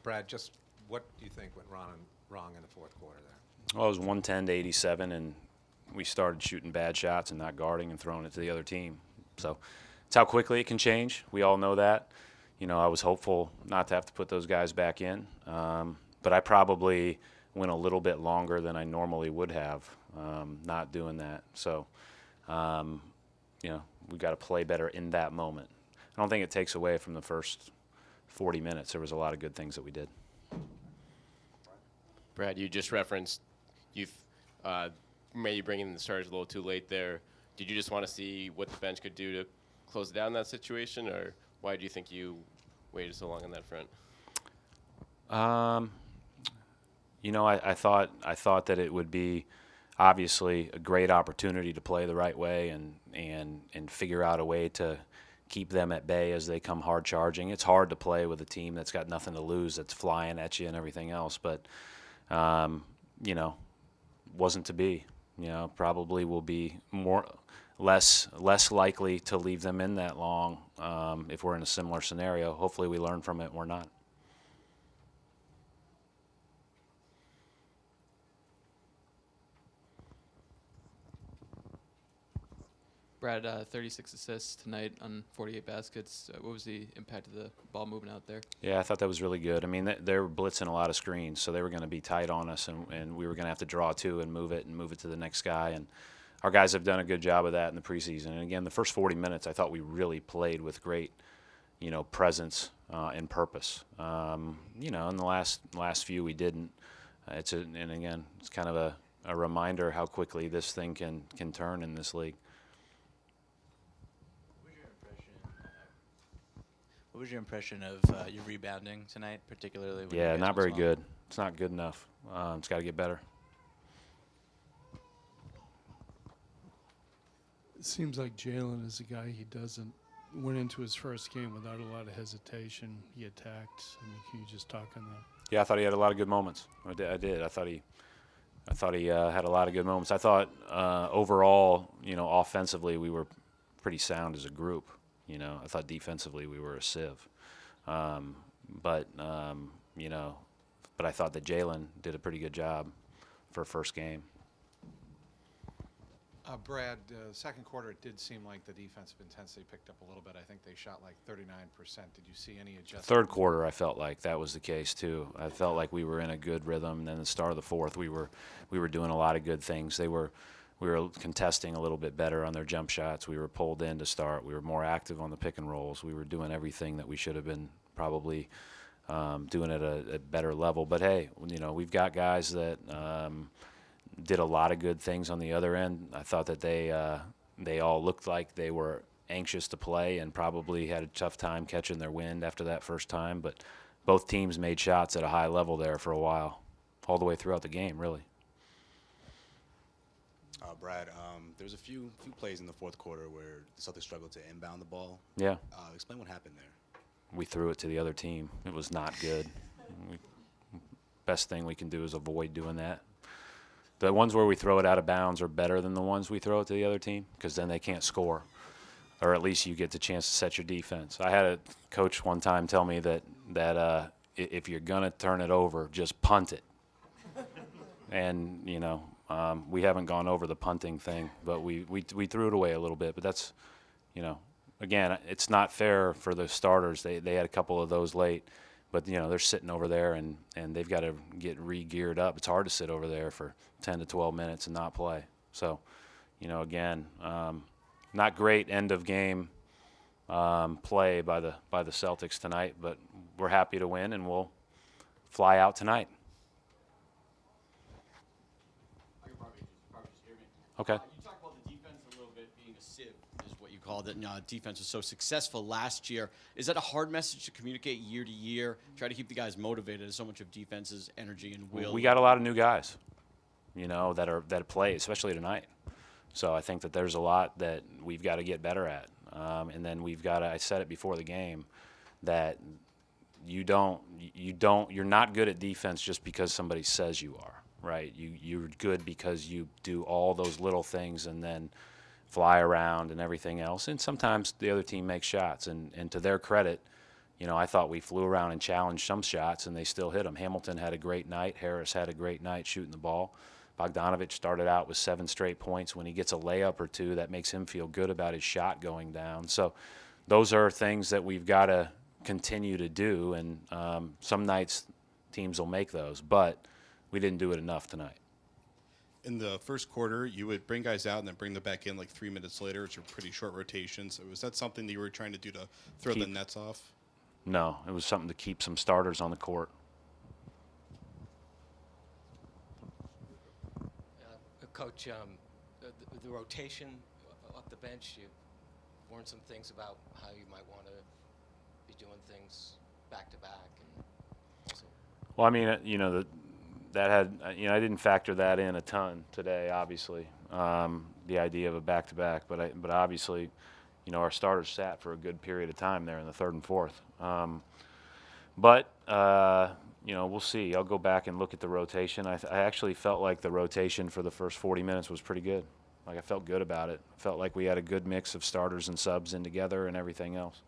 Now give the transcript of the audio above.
Brad, just what do you think went wrong in the fourth quarter there? Well, it was 110 to 87, and we started shooting bad shots and not guarding and throwing it to the other team. So it's how quickly it can change. We all know that. I was hopeful not to have to put those guys back in, but I probably went a little bit longer than I normally would have not doing that. So, we've got to play better in that moment. I don't think it takes away from the first 40 minutes. There was a lot of good things that we did. Brad, you just referenced you've maybe bringing in the starters a little too late there. Did you just want to see what the bench could do to close down that situation, or why do you think you waited so long on that front? I thought that it would be obviously a great opportunity to play the right way and figure out a way to keep them at bay as they come hard charging. It's hard to play with a team that's got nothing to lose, that's flying at you and everything else, but wasn't to be. Probably will be less likely to leave them in that long if we're in a similar scenario. Hopefully we learn from it and we're not. Brad, 36 assists tonight on 48 baskets. What was the impact of the ball moving out there? Yeah, I thought that was really good. I mean, they were blitzing a lot of screens, so they were going to be tight on us, and we were going to have to draw two and move it to the next guy. And our guys have done a good job of that in the preseason. And again, the first 40 minutes, I thought we really played with great, presence and purpose. In the last few we didn't. And again, it's kind of a reminder how quickly this thing can turn in this league. What was your impression of your rebounding tonight, particularly? When Yeah, not very good. It's not good enough. It's got to get better. It seems like Jalen is a guy went into his first game without a lot of hesitation. He attacked. Can you just talk on that? Yeah, I thought he had a lot of good moments. I did. I thought he had a lot of good moments. I thought overall, offensively, we were pretty sound as a group. I thought defensively we were a sieve. But I thought that Jalen did a pretty good job for a first game. Brad, second quarter, it did seem like the defensive intensity picked up a little bit. I think they shot like 39%. Did you see any adjustment? Third quarter, I felt like that was the case too. I felt like we were in a good rhythm. And then the start of the fourth, we were doing a lot of good things. We were contesting a little bit better on their jump shots. We were pulled in to start. We were more active on the pick and rolls. We were doing everything that we should have been probably doing at a better level. But hey, we've got guys that did a lot of good things on the other end. I thought that they all looked like they were anxious to play and probably had a tough time catching their wind after that first time. But both teams made shots at a high level there for a while, all the way throughout the game, really. Brad, there's a few plays in the fourth quarter where the Celtics struggled to inbound the ball. Yeah. Explain what happened there. We threw it to the other team. It was not good. Best thing we can do is avoid doing that. The ones where we throw it out of bounds are better than the ones we throw it to the other team because then they can't score, or at least you get the chance to set your defense. I had a coach one time tell me that if you're going to turn it over, just punt it. And, we haven't gone over the punting thing, but we threw it away a little bit. But that's, again, it's not fair for the starters. They had a couple of those late, but they're sitting over there and they've got to get re-geared up. It's hard to sit over there for 10 to 12 minutes and not play. So, again, not great end of game play by the Celtics tonight, but we're happy to win and we'll fly out tonight. Okay. You talked about the defense a little bit being a sieve, is what you called it. And defense was so successful last year. Is that a hard message to communicate year to year? Try to keep the guys motivated as so much of defense's energy and will. We got a lot of new guys, that play, especially tonight. So I think that there's a lot that we've got to get better at. And then we've got to, I said it before the game, that you're not good at defense just because somebody says you are. Right, you're good because you do all those little things and then fly around and everything else. And sometimes the other team makes shots. And to their credit, I thought we flew around and challenged some shots, and they still hit them. Hamilton had a great night. Harris had a great night shooting the ball. Bogdanovich started out with 7 straight points. When he gets a layup or two, that makes him feel good about his shot going down. So those are things that we've got to continue to do, and some nights teams will make those, but we didn't do it enough tonight. In the first quarter, you would bring guys out and then bring them back in like 3 minutes later, which are pretty short rotations. So was that something that you were trying to do to throw the nets off? No, it was something to keep some starters on the court. Coach, the rotation up the bench, you learned some things about how you might want to be doing things back to back, and also. Well, I mean, that had, I didn't factor that in a ton today, obviously, the idea of a back-to-back, but obviously, our starters sat for a good period of time there in the third and fourth. We'll see. I'll go back and look at the rotation. I actually felt like the rotation for the first 40 minutes was pretty good. Like, I felt good about it. I felt like we had a good mix of starters and subs in together and everything else.